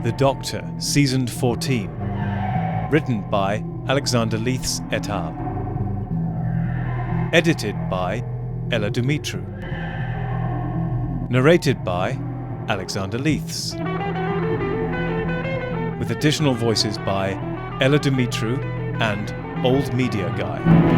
The Doctor, Season 14. Written by Alexander Leiths et al. Edited by Ella Dumitru. Narrated by Alexander Leiths. With additional voices by Ella Dumitru and Old Media Guy.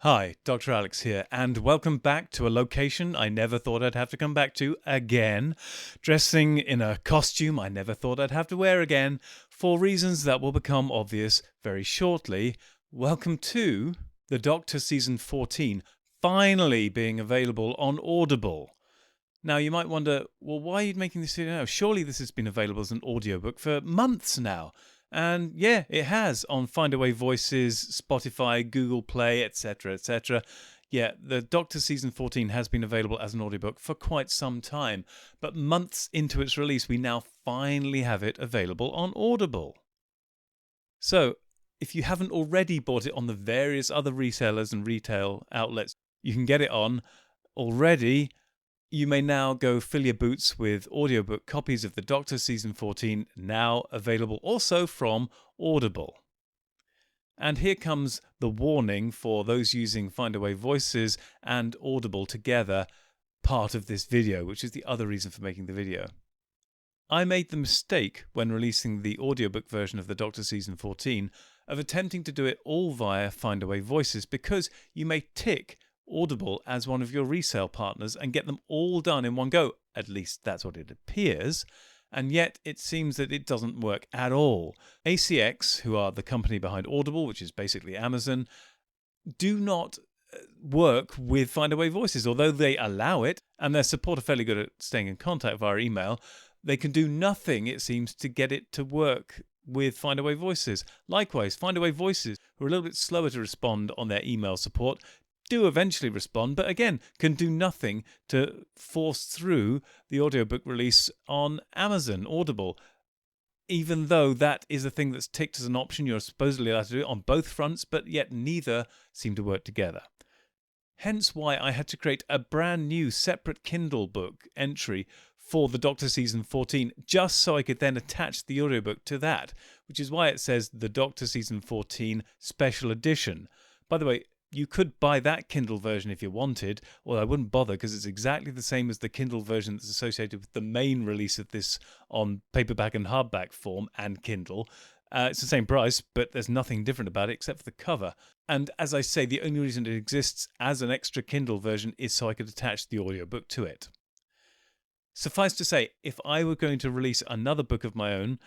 Hi, Dr. Alex here, and welcome back to a location I never thought I'd have to come back to again, dressing in a costume I never thought I'd have to wear again, for reasons that will become obvious very shortly. Welcome to The Doctor Season 14, finally being available on Audible. Now, you might wonder, well, why are you making this video now? Surely this has been available as an audiobook for months now. And yeah, it has on Findaway Voices, Spotify, Google Play, etc., etc. Yeah, the Doctor Season 14 has been available as an audiobook for quite some time, but months into its release, we now finally have it available on Audible. So, if you haven't already bought it on the various other resellers and retail outlets you can get it on already, you may now go fill your boots with audiobook copies of The Doctor Season 14, now available also from Audible. And here comes the warning for those using Findaway Voices and Audible together, part of this video, which is the other reason for making the video. I made the mistake when releasing the audiobook version of The Doctor Season 14 of attempting to do it all via Findaway Voices, because you may tick Audible as one of your resale partners and get them all done in one go. At least that's what it appears. And yet it seems that it doesn't work at all. ACX, who are the company behind Audible, which is basically Amazon, do not work with Findaway Voices. Although they allow it, and their support are fairly good at staying in contact via email, they can do nothing, it seems, to get it to work with Findaway Voices. Likewise, Findaway Voices, who are a little bit slower to respond on their email support, do eventually respond, but again, can do nothing to force through the audiobook release on Amazon, Audible, even though that is a thing that's ticked as an option. You're supposedly allowed to do it on both fronts, but yet neither seem to work together. Hence why I had to create a brand new separate Kindle book entry for the Doctor Season 14, just so I could then attach the audiobook to that, which is why it says the Doctor Season 14 Special Edition. By the way, you could buy that Kindle version if you wanted, or I wouldn't bother because it's exactly the same as the Kindle version that's associated with the main release of this on paperback and hardback form and Kindle. It's the same price, but there's nothing different about it except for the cover. And as I say, the only reason it exists as an extra Kindle version is so I could attach the audiobook to it. Suffice to say, if I were going to release another book of my own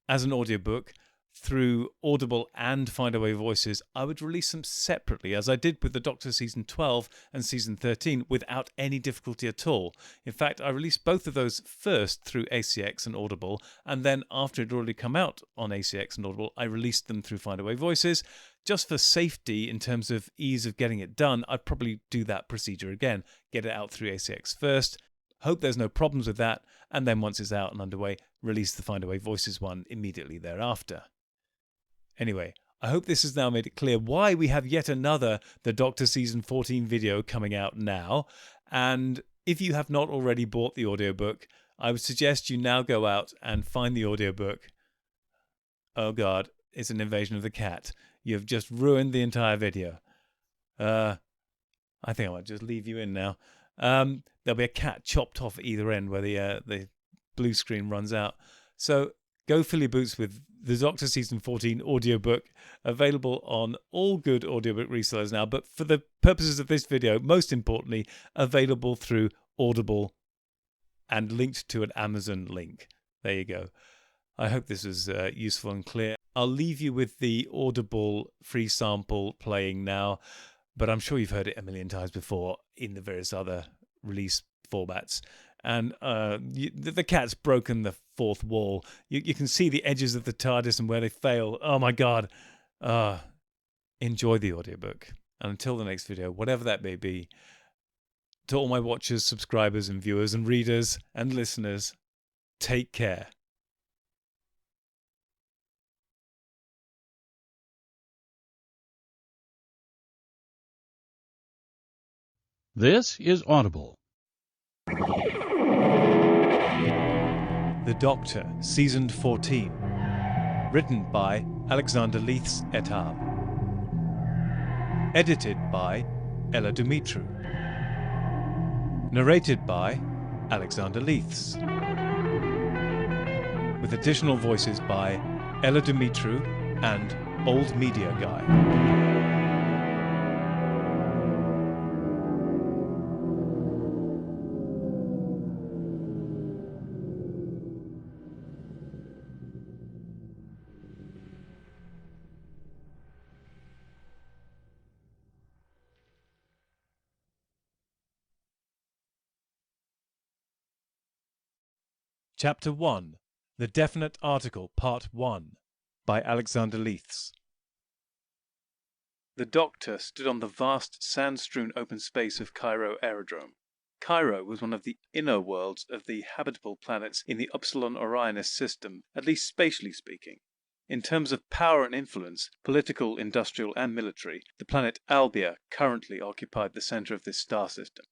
as an audiobook through Audible and Findaway Voices, I would release them separately, as I did with the Doctor Season 12 and Season 13, without any difficulty at all. In fact, I released both of those first through ACX and Audible, and then after it had already come out on ACX and Audible, I released them through Findaway Voices. Just for safety, in terms of ease of getting it done, I'd probably do that procedure again. Get it out through ACX first, hope there's no problems with that, and then once it's out and underway, release the Findaway Voices one immediately thereafter. Anyway, I hope this has now made it clear why we have yet another The Doctor Season 14 video coming out now. And if you have not already bought the audiobook, I would suggest you now go out and find the audiobook. Oh God, it's an invasion of the cat. You've just ruined the entire video. I think I might just leave you in now. There'll be a cat chopped off at either end where the blue screen runs out. So go fill your boots with the Doctor Season 14 audiobook, available on all good audiobook resellers now, but for the purposes of this video, most importantly, available through Audible and linked to an Amazon link. There you go. I hope this was useful and clear. I'll leave you with the Audible free sample playing now, but I'm sure you've heard it a million times before in the various other release formats. And the cat's broken the fourth wall. You can see the edges of the TARDIS and where they fail. Oh my God. Enjoy the audiobook. And until the next video, whatever that may be, To all my watchers, subscribers and viewers and readers and listeners, take care. This is Audible. The Doctor, Season 14. Written by Alexander Leiths et al. Edited by Ella Dumitru. Narrated by Alexander Leiths. With additional voices by Ella Dumitru and Old Media Guy. Chapter 1. The Definite Article, Part 1, by Alexander Leiths. The Doctor stood on the vast sand-strewn open space of Cairo Aerodrome. Cairo was one of the inner worlds of the habitable planets in the Upsilon Orionis system, at least spatially speaking. In terms of power and influence, political, industrial and military, the planet Albia currently occupied the center of this star system.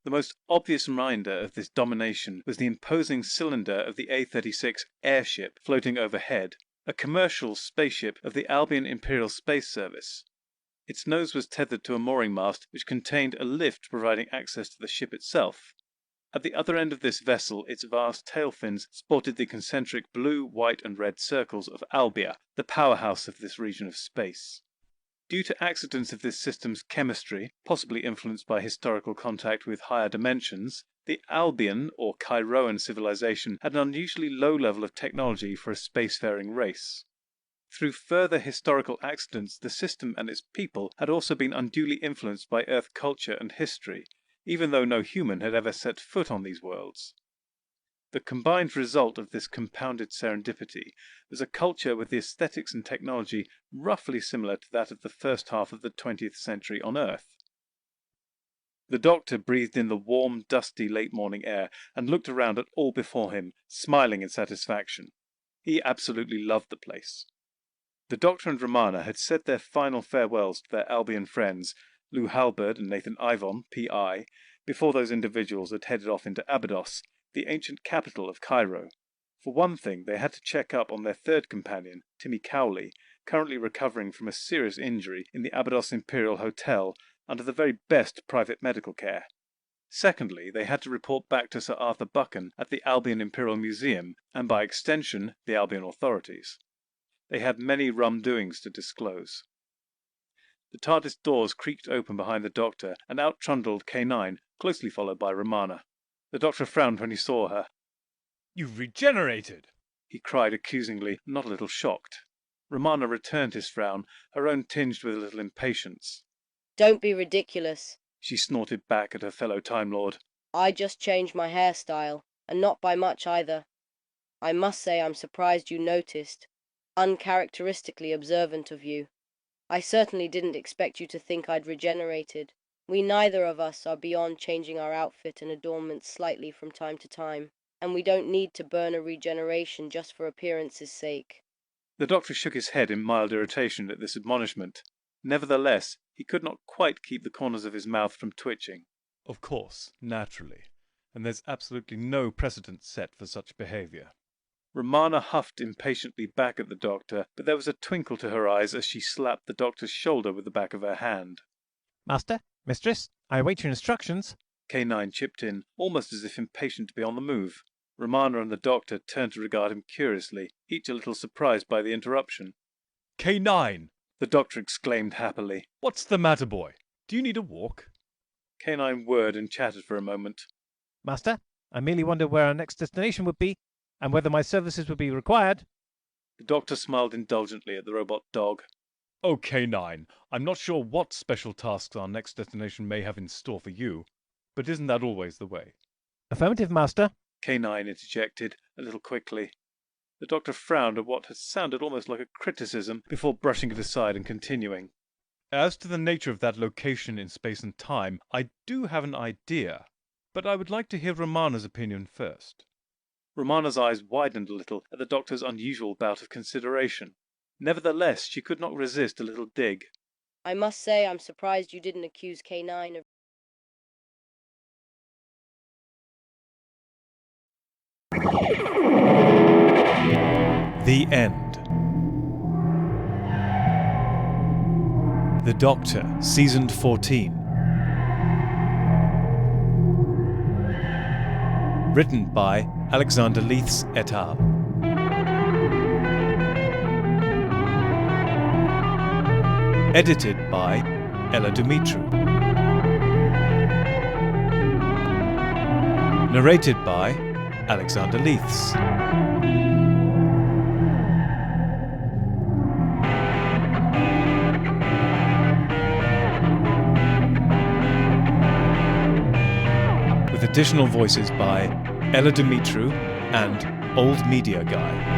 The most obvious reminder of this domination was the imposing cylinder of the A-36 airship floating overhead, a commercial spaceship of the Albion Imperial Space Service. Its nose was tethered to a mooring mast which contained a lift providing access to the ship itself. At the other end of this vessel, its vast tail fins sported the concentric blue, white and red circles of Albia, the powerhouse of this region of space. Due to accidents of this system's chemistry, possibly influenced by historical contact with higher dimensions, the Albion or Cairoan civilization had an unusually low level of technology for a spacefaring race. Through further historical accidents, the system and its people had also been unduly influenced by Earth culture and history, even though no human had ever set foot on these worlds. The combined result of this compounded serendipity was a culture with the aesthetics and technology roughly similar to that of the first half of the 20th century on Earth. The Doctor breathed in the warm, dusty late morning air and looked around at all before him, smiling in satisfaction. He absolutely loved the place. The Doctor and Romana had said their final farewells to their Albion friends, Lou Halberd and Nathan Ivon, P.I., before those individuals had headed off into Abydos, the ancient capital of Cairo. For one thing, they had to check up on their third companion, Timmy Cowley, currently recovering from a serious injury in the Abydos Imperial Hotel under the very best private medical care. Secondly, they had to report back to Sir Arthur Buchan at the Albion Imperial Museum, and by extension, the Albion authorities. They had many rum doings to disclose. The TARDIS doors creaked open behind the Doctor, and out trundled K9, closely followed by Romana. The Doctor frowned when he saw her. "You've regenerated!" he cried accusingly, not a little shocked. Romana returned his frown, her own tinged with a little impatience. "Don't be ridiculous," she snorted back at her fellow Time Lord. "I just changed my hairstyle, and not by much either. I must say I'm surprised you noticed. Uncharacteristically observant of you. I certainly didn't expect you to think I'd regenerated. We neither of us are beyond changing our outfit and adornments slightly from time to time, and we don't need to burn a regeneration just for appearance's sake." The Doctor shook his head in mild irritation at this admonishment. Nevertheless, he could not quite keep the corners of his mouth from twitching. "Of course, naturally. And there's absolutely no precedent set for such behavior." Romana huffed impatiently back at the Doctor, but there was a twinkle to her eyes as she slapped the Doctor's shoulder with the back of her hand. "Master, mistress, I await your instructions." K9 chipped in, almost as if impatient to be on the move. Romana and the Doctor turned to regard him curiously, each a little surprised by the interruption. "K9!" the Doctor exclaimed happily. "What's the matter, boy? Do you need a walk?" K9 whirred and chattered for a moment. "Master, I merely wonder where our next destination would be, and whether my services would be required." The Doctor smiled indulgently at the robot dog. "Oh, K9, I'm not sure what special tasks our next destination may have in store for you, but isn't that always the way?" "Affirmative, Master," K9 interjected, a little quickly. The Doctor frowned at what had sounded almost like a criticism before brushing it aside and continuing. As to the nature of that location in space and time, I do have an idea, but I would like to hear Romana's opinion first. Romana's eyes widened a little at the doctor's unusual bout of consideration. Nevertheless, she could not resist a little dig. I must say I'm surprised you didn't accuse K9 of... The End. The Doctor, Season 14. Written by Alexander Leiths et al. Edited by Ella Dumitru. Narrated by Alexander Leiths. With additional voices by Ella Dumitru and Old Media Guy.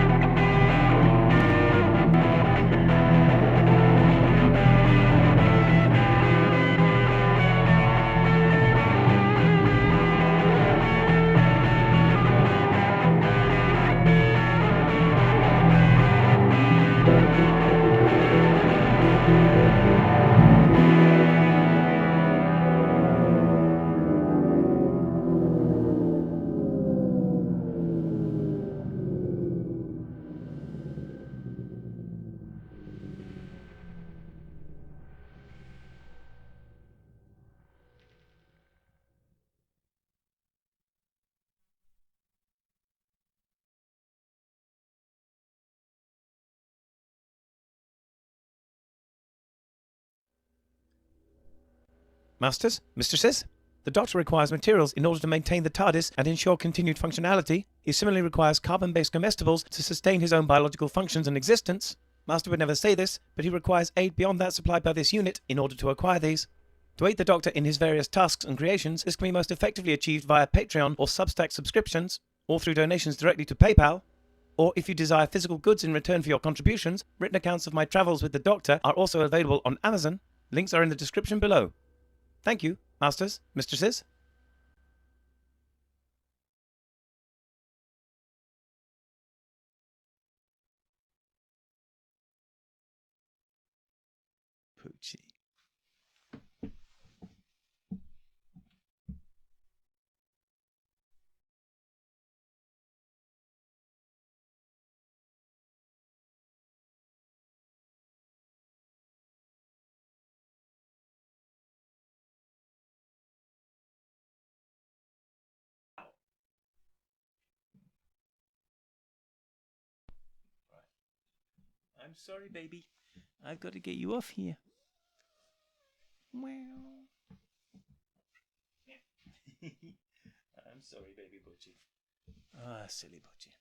Masters, mistresses, the Doctor requires materials in order to maintain the TARDIS and ensure continued functionality. He similarly requires carbon-based comestibles to sustain his own biological functions and existence. Master would never say this, but he requires aid beyond that supplied by this unit in order to acquire these. To aid the Doctor in his various tasks and creations, this can be most effectively achieved via Patreon or Substack subscriptions, or through donations directly to PayPal. Or if you desire physical goods in return for your contributions, written accounts of my travels with the Doctor are also available on Amazon. Links are in the description below. Thank you, masters, mistresses. Poochie. I'm sorry, baby. I've got to get you off here. Meow. I'm sorry, baby Butchie. Ah, silly Butchie.